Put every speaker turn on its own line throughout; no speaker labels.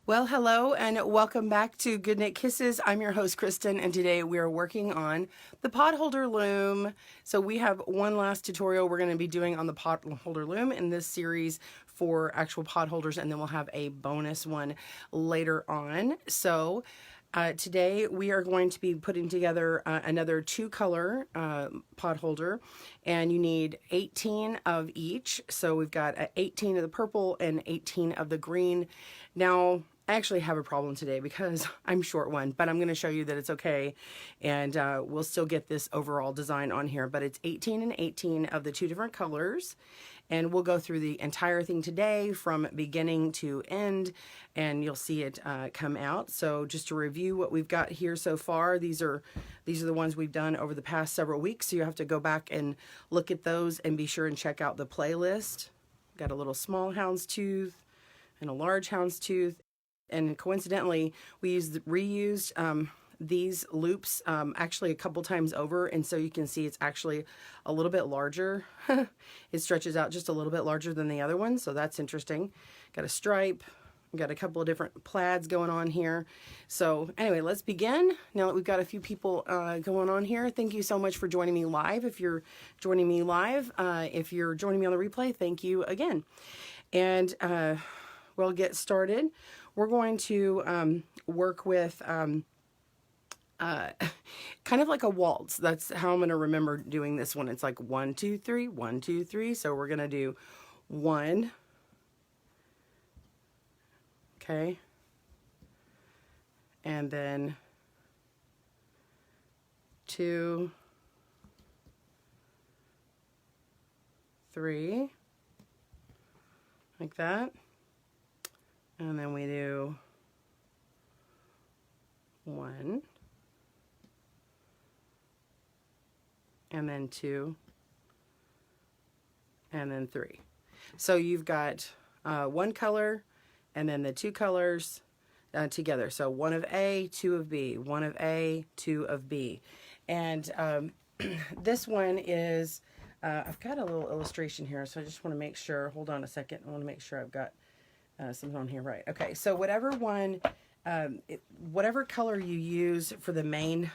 Well, hello and welcome back to GoodKnit Kisses. I'm your host, Kristen, and today we are working on the Potholder loom. So we have one last tutorial we're going to be doing on the Potholder loom in this series for actual potholders, and then we'll have a bonus one later on. So today we are going to be putting together another two-color potholder, and you need 18 of each. So we've got 18 of the purple and 18 of the green. Now, I actually have a problem today because I'm short one, but I'm going to show you that it's okay, and we'll still get this overall design on here. But it's 18 and 18 of the two different colors, and we'll go through the entire thing today from beginning to end, and you'll see it come out. So just to review what we've got here so far, these are the ones we've done over the past several weeks, so you have to go back and look at those and be sure and check out the playlist. Got a little small houndstooth and a large houndstooth. And coincidentally, we reused these loops actually a couple times over, and so you can see it's actually a little bit larger. It stretches out just a little bit larger than the other one, so that's interesting. Got a stripe, got a couple of different plaids going on here. So anyway, let's begin. Now that we've got a few people going on here, thank you so much for joining me live. If you're joining me live, if you're joining me on the replay, thank you again. And we'll get started. We're going to work with kind of like a waltz. That's how I'm going to remember doing this one. It's like 1, 2, 3, 1, 2, 3. So we're going to do 1, okay, and then 2, 3, like that. And then we do 1, and then 2, and then 3. So you've got one color and then the two colors together. So 1 of A, 2 of B, 1 of A, 2 of B. And this one is, I've got a little illustration here, so I just want to make sure, hold on a second, I want to make sure I've got something on here right. Okay, so whatever one, whatever color you use for the main,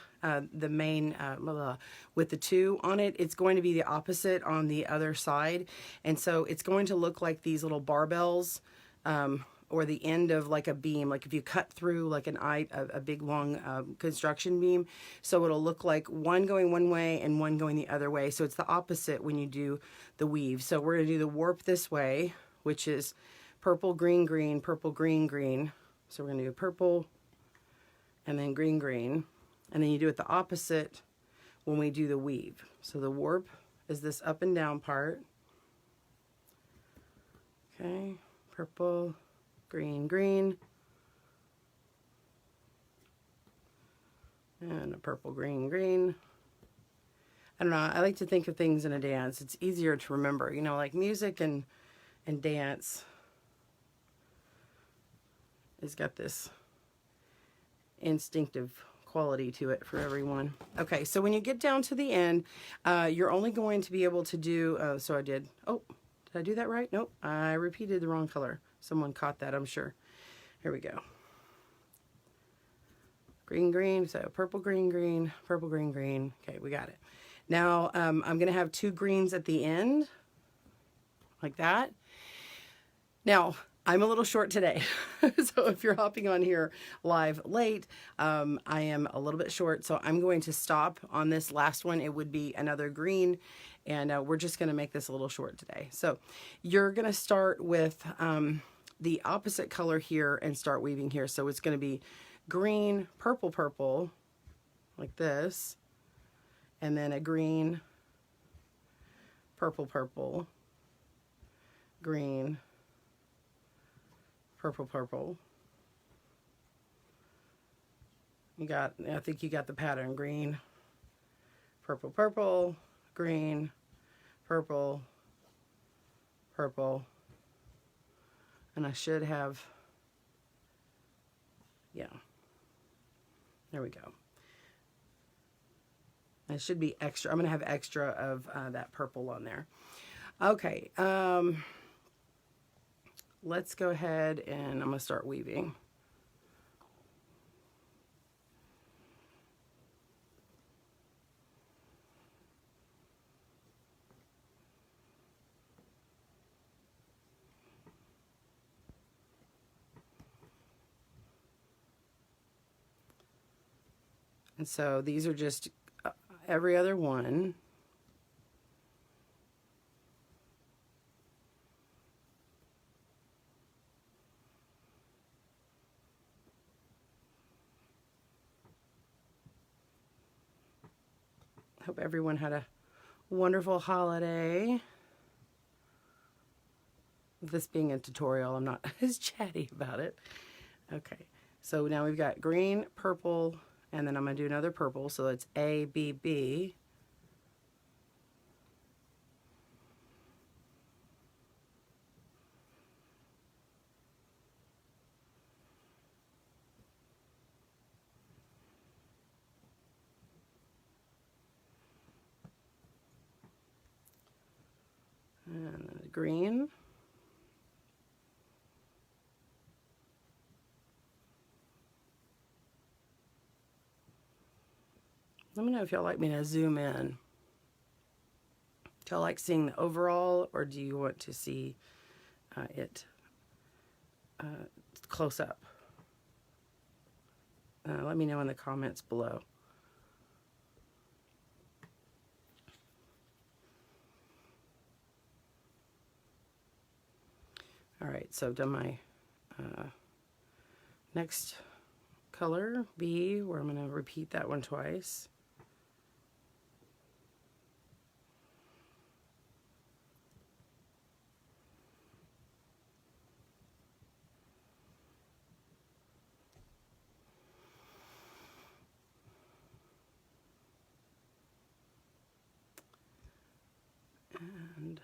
with the 2 on it, it's going to be the opposite on the other side. And so it's going to look like these little barbells, or the end of like a beam, like if you cut through like a big long construction beam. So it'll look like one going one way and one going the other way. So it's the opposite when you do the weave. So we're going to do the warp this way, which is purple, green, green, purple, green, green. So we're going to do purple and then green, green. And then you do it the opposite when we do the weave. So the warp is this up and down part. Okay, purple, green, green. And a purple, green, green. I don't know, I like to think of things in a dance. It's easier to remember, you know, like music and dance. It's got this instinctive quality to it for everyone. Okay, so when you get down to the end, you're only going to be able to do, did I do that right? Nope, I repeated the wrong color. Someone caught that, I'm sure. Here we go. Green, green, so purple, green, green, purple, green, green. Okay, we got it. Now, I'm going to have 2 greens at the end, like that. Now, I'm a little short today, so if you're hopping on here live late, I am a little bit short, so I'm going to stop on this last one. It would be another green, and we're just going to make this a little short today. So you're going to start with the opposite color here and start weaving here. So it's going to be green, purple, purple, like this, and then a green, purple, purple, green, purple, purple. I think you got the pattern. Green, purple, purple, green, purple, purple. And I should have, yeah, there we go. It should be extra. I'm going to have extra of that purple on there. Okay, let's go ahead and I'm going to start weaving. And so these are just every other one. Hope everyone had a wonderful holiday. This being a tutorial, I'm not as chatty about it. Okay, so now we've got green, purple, and then I'm going to do another purple, so it's A, B, B. And then the green. Let me know if y'all like me to zoom in. Do y'all like seeing the overall, or do you want to see it close up? Let me know in the comments below. All right, so I've done my next color, B, where I'm going to repeat that one twice. And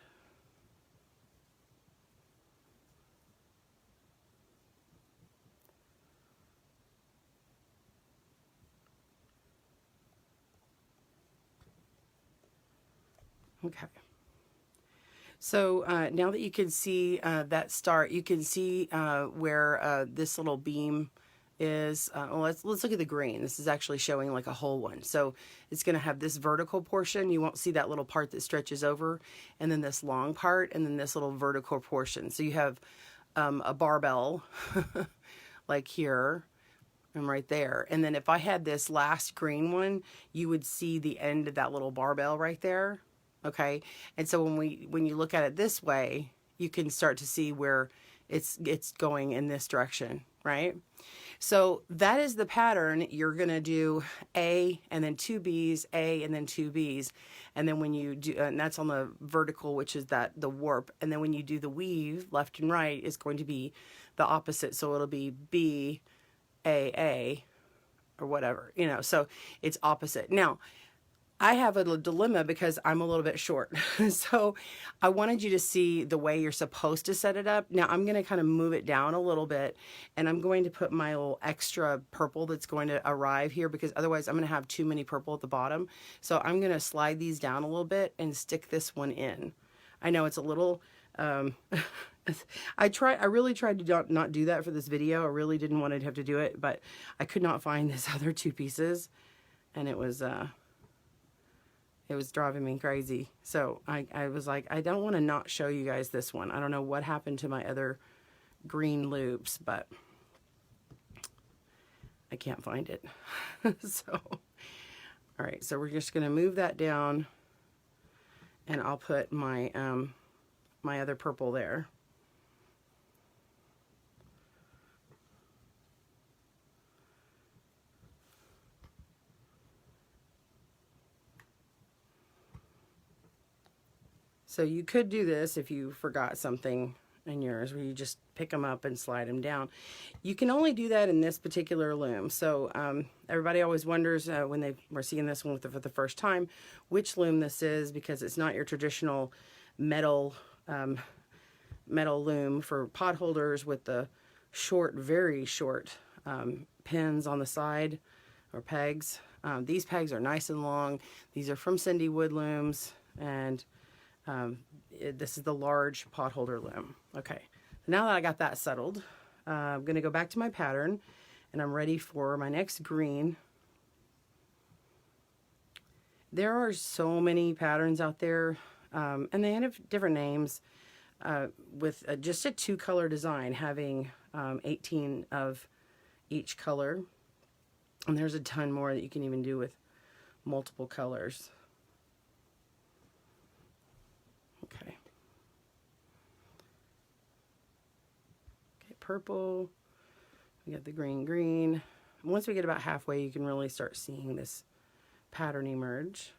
okay. So now that you can see that start, you can see where this little beam is. Well, let's look at the green. This is actually showing like a whole one. So it's going to have this vertical portion. You won't see that little part that stretches over, and then this long part, and then this little vertical portion. So you have a barbell like here and right there. And then if I had this last green one, you would see the end of that little barbell right there. Okay, and so when you look at it this way, you can start to see where it's going in this direction, right? So that is the pattern. You're gonna do A and then 2 B's, A and then 2 B's, and then when you do, and that's on the vertical, which is the warp, and then when you do the weave left and right, is going to be the opposite. So it'll be B, A, or whatever, you know. So it's opposite. Now, I have a dilemma because I'm a little bit short. So I wanted you to see the way you're supposed to set it up. Now I'm going to kind of move it down a little bit, and I'm going to put my little extra purple that's going to arrive here, because otherwise I'm going to have too many purple at the bottom. So I'm going to slide these down a little bit and stick this one in. I know it's a little, I really tried to not do that for this video. I really didn't want to have to do it, but I could not find this other 2 pieces, and it was driving me crazy. So I was like, I don't want to not show you guys this one. I don't know what happened to my other green loops, but I can't find it. So, all right, so we're just going to move that down, and I'll put my, my other purple there. So you could do this if you forgot something in yours, where you just pick them up and slide them down. You can only do that in this particular loom. So everybody always wonders when they were seeing this one for the first time, which loom this is, because it's not your traditional metal loom for pot holders with the short, very short pins on the side, or pegs. These pegs are nice and long. These are from Cindy Wood Looms, and this is the large pot holder loom. Okay, now that I got that settled, I'm going to go back to my pattern, and I'm ready for my next green. There are so many patterns out there, and they have different names, with just a 2-color design, having 18 of each color. And there's a ton more that you can even do with multiple colors. Okay. Okay, purple. We got the green. Once we get about halfway, you can really start seeing this pattern emerge.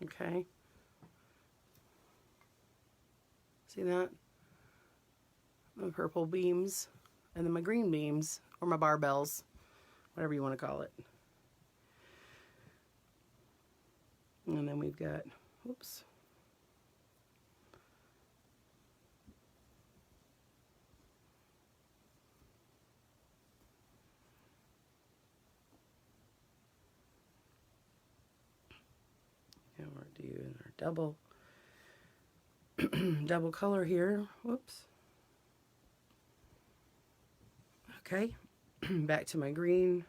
Okay. See that? My purple beams, and then my green beams, or my barbells, whatever you want to call it. And then we've got, whoops. And we're doing our double color here. Whoops. Okay, back to my green.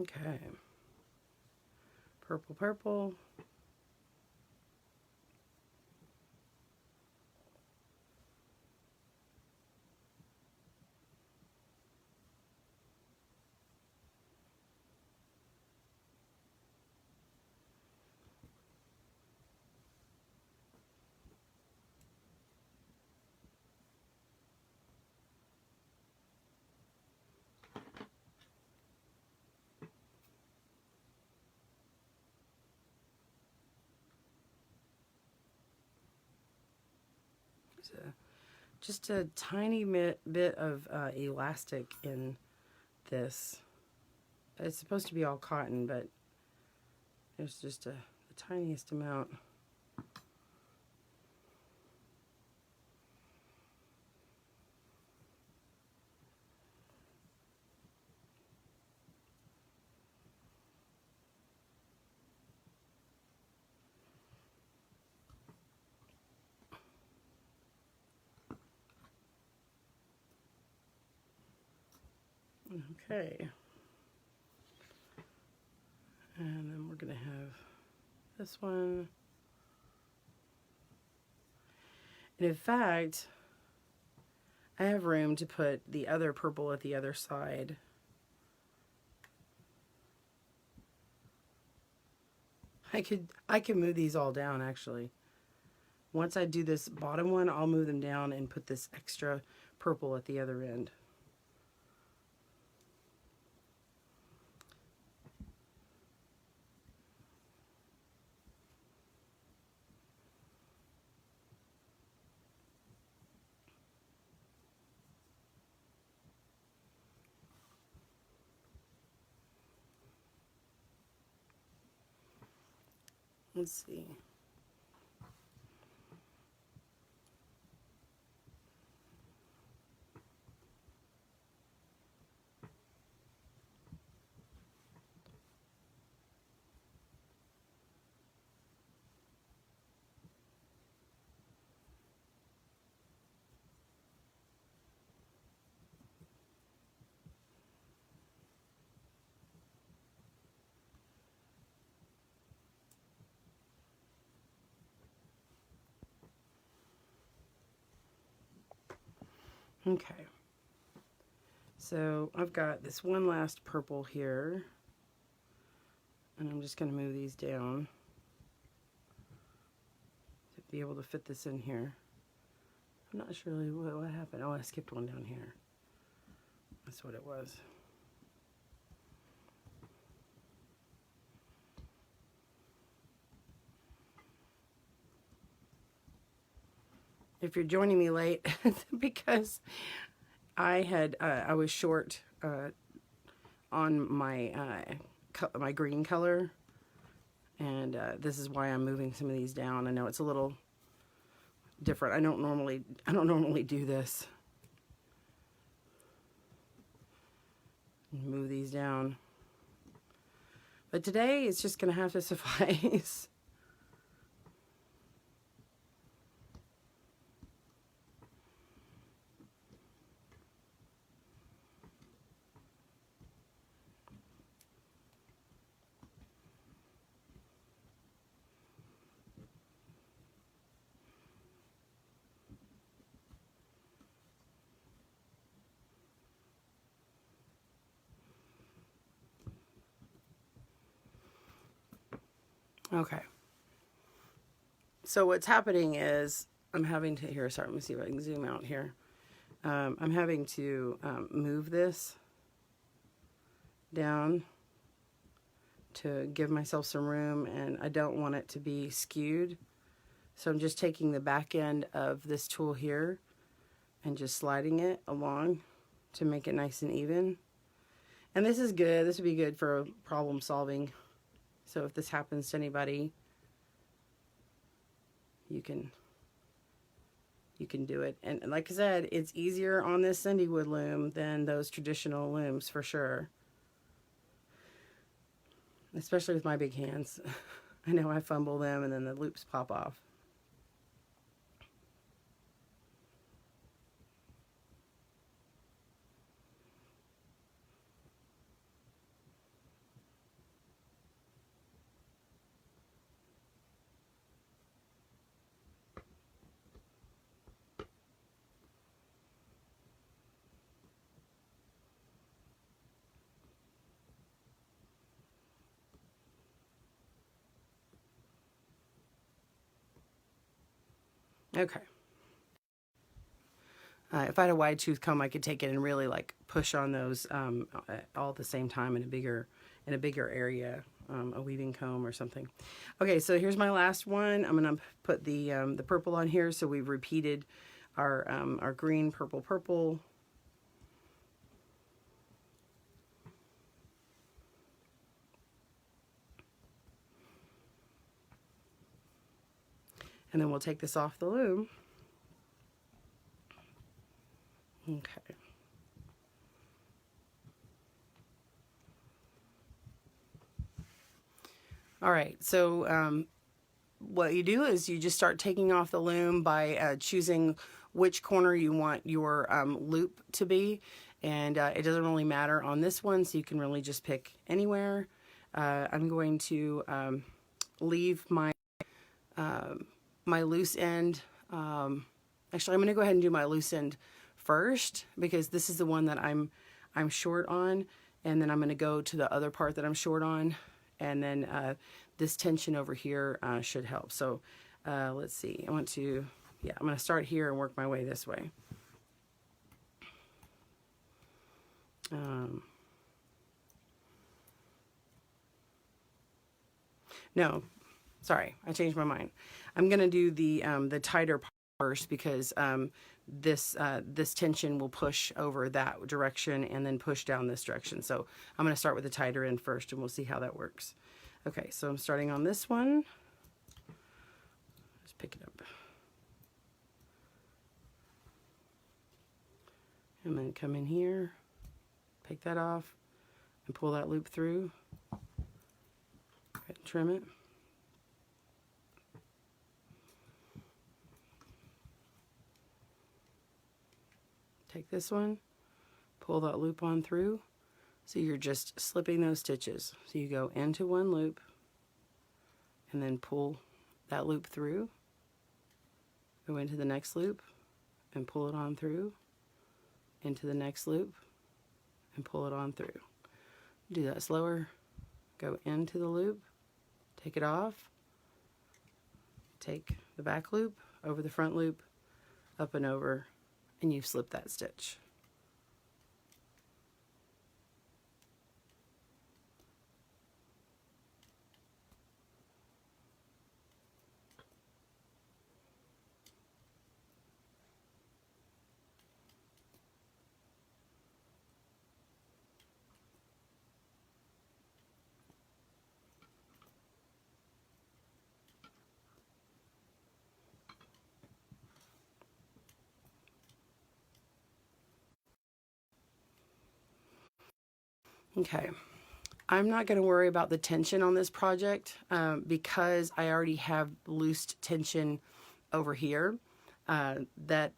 Okay, purple. Just a tiny bit of elastic in this. It's supposed to be all cotton, but there's just the tiniest amount. Okay. And then we're going to have this one. And in fact, I have room to put the other purple at the other side. I can move these all down actually. Once I do this bottom one, I'll move them down and put this extra purple at the other end. Let's see. Okay, so I've got this one last purple here, and I'm just going to move these down to be able to fit this in here. I'm not sure really what happened. Oh, I skipped one down here. That's what it was. If you're joining me late, because I was short on my my green color, and this is why I'm moving some of these down. I know it's a little different. I don't normally do this. Move these down. But today it's just going to have to suffice. Okay. So what's happening is I'm having to, here, sorry, let me see if I can zoom out here. I'm having to move this down to give myself some room, and I don't want it to be skewed. So I'm just taking the back end of this tool here and just sliding it along to make it nice and even. And this is good. This would be good for problem solving. So if this happens to anybody, you can do it. And like I said, it's easier on this Cindywood loom than those traditional looms for sure. Especially with my big hands. I know I fumble them and then the loops pop off. Okay. If I had a wide tooth comb, I could take it and really like push on those all at the same time in a bigger area, a weaving comb or something. Okay, so here's my last one. I'm gonna put the purple on here. So we've repeated our green, purple, purple. And then we'll take this off the loom. Okay. All right, so what you do is you just start taking off the loom by choosing which corner you want your loop to be. And it doesn't really matter on this one, so you can really just pick anywhere. I'm going to leave my my loose end. Actually, I'm going to go ahead and do my loose end first because this is the one that I'm short on, and then I'm going to go to the other part that I'm short on, and then this tension over here should help. So let's see. I'm going to start here and work my way this way. No, sorry, I changed my mind. I'm going to do the tighter part first because this tension will push over that direction and then push down this direction. So I'm going to start with the tighter end first, and we'll see how that works. Okay, so I'm starting on this one. Just pick it up. And then come in here, take that off, and pull that loop through. Okay, trim it. Take this one, pull that loop on through. So you're just slipping those stitches. So you go into one loop and then pull that loop through, go into the next loop and pull it on through, into the next loop and pull it on through. Do that slower. Go into the loop, take it off, take the back loop over the front loop, up and over, and you've slipped that stitch. Okay, I'm not going to worry about the tension on this project because I already have loosed tension over here. That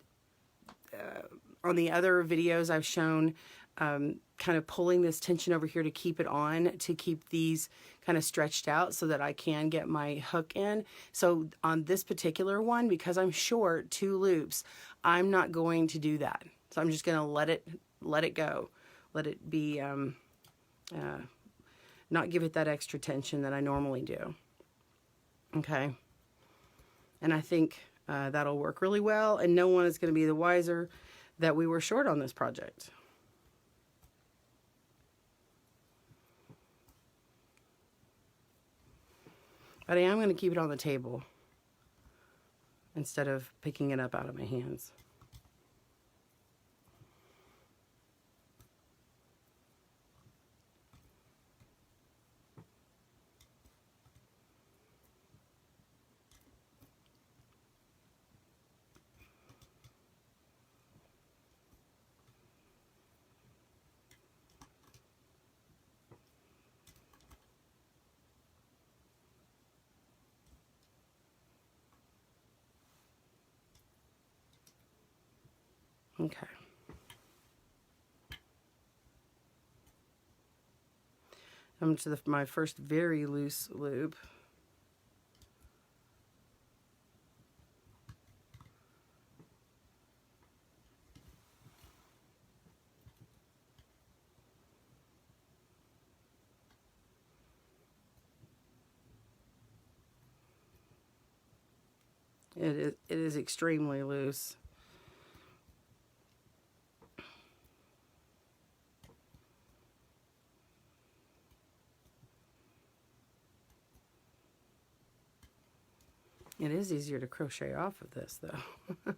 on the other videos I've shown kind of pulling this tension over here to keep it on, to keep these kind of stretched out so that I can get my hook in. So on this particular one, because I'm short 2 loops, I'm not going to do that. So I'm just going to let it go. Let it be, not give it that extra tension that I normally do. Okay. And I think that'll work really well, and no one is going to be the wiser that we were short on this project. But I am going to keep it on the table instead of picking it up out of my hands. Okay. I'm to my first very loose loop. It is extremely loose. It is easier to crochet off of this though.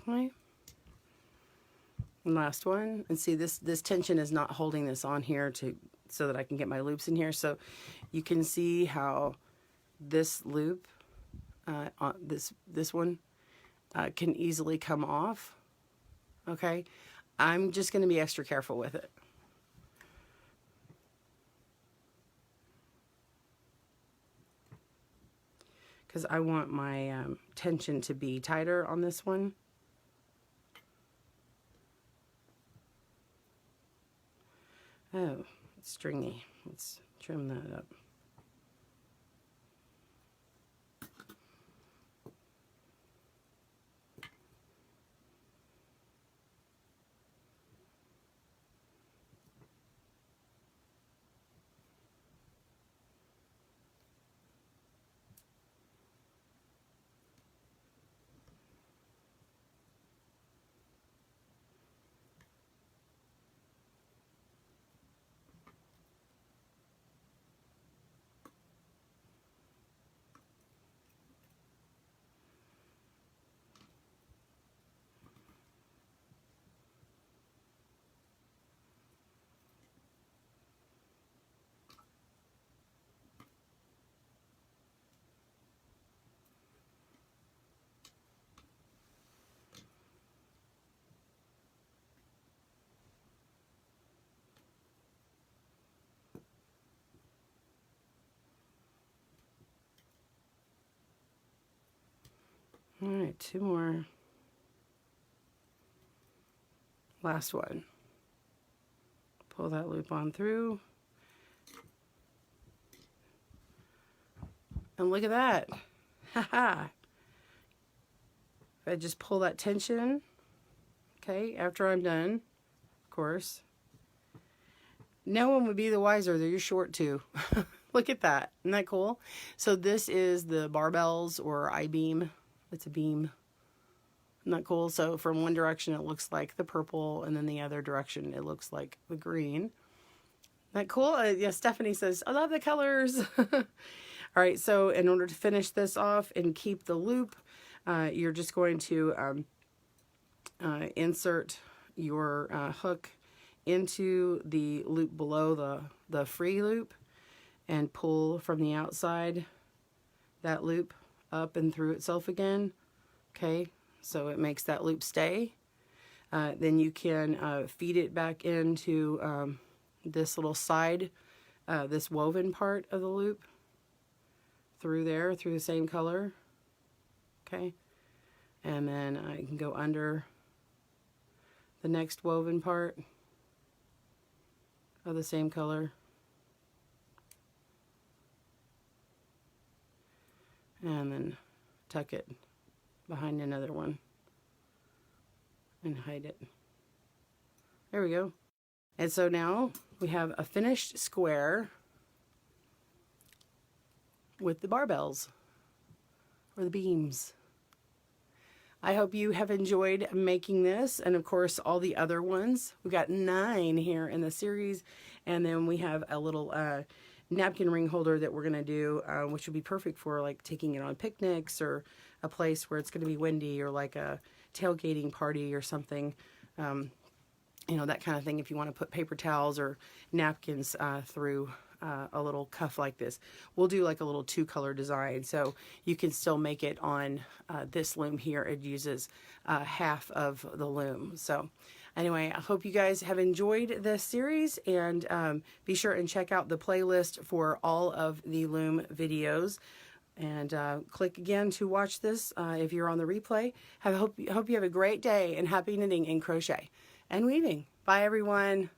Okay. Last one, and see this tension is not holding this on here so that I can get my loops in here. So you can see how this loop, this one, can easily come off. Okay, I'm just going to be extra careful with it. Because I want my tension to be tighter on this one. Oh, it's stringy. Let's trim that up. All right, 2 more. Last one. Pull that loop on through. And look at that. Haha. If I just pull that tension, okay, after I'm done, of course, no one would be the wiser that you're short too. Look at that. Isn't that cool? So this is the Barbells or I-beam. It's a beam. Isn't that cool? So from one direction it looks like the purple, and then the other direction it looks like the green. Isn't that cool? Yeah, Stephanie says, I love the colors. All right, so in order to finish this off and keep the loop, you're just going to insert your hook into the loop below the free loop and pull from the outside that loop up and through itself again. Okay, so it makes that loop stay. Then you can feed it back into this little side, this woven part of the loop through there, through the same color. Okay, and then I can go under the next woven part of the same color. And then tuck it behind another one and hide it. There we go. And so now we have a finished square with the barbells or the beams. I hope you have enjoyed making this, and of course all the other ones. We got 9 here in the series, and then we have a little napkin ring holder that we're gonna do, which would be perfect for like taking it on picnics or a place where it's gonna be windy, or like a tailgating party or something. You know, that kind of thing, if you want to put paper towels or napkins through a little cuff like this. We'll do like a little 2-color design, so you can still make it on this loom here. It uses half of the loom. So anyway, I hope you guys have enjoyed this series, and be sure and check out the playlist for all of the loom videos. And click again to watch this if you're on the replay. Hope you have a great day, and happy knitting and crochet and weaving. Bye everyone.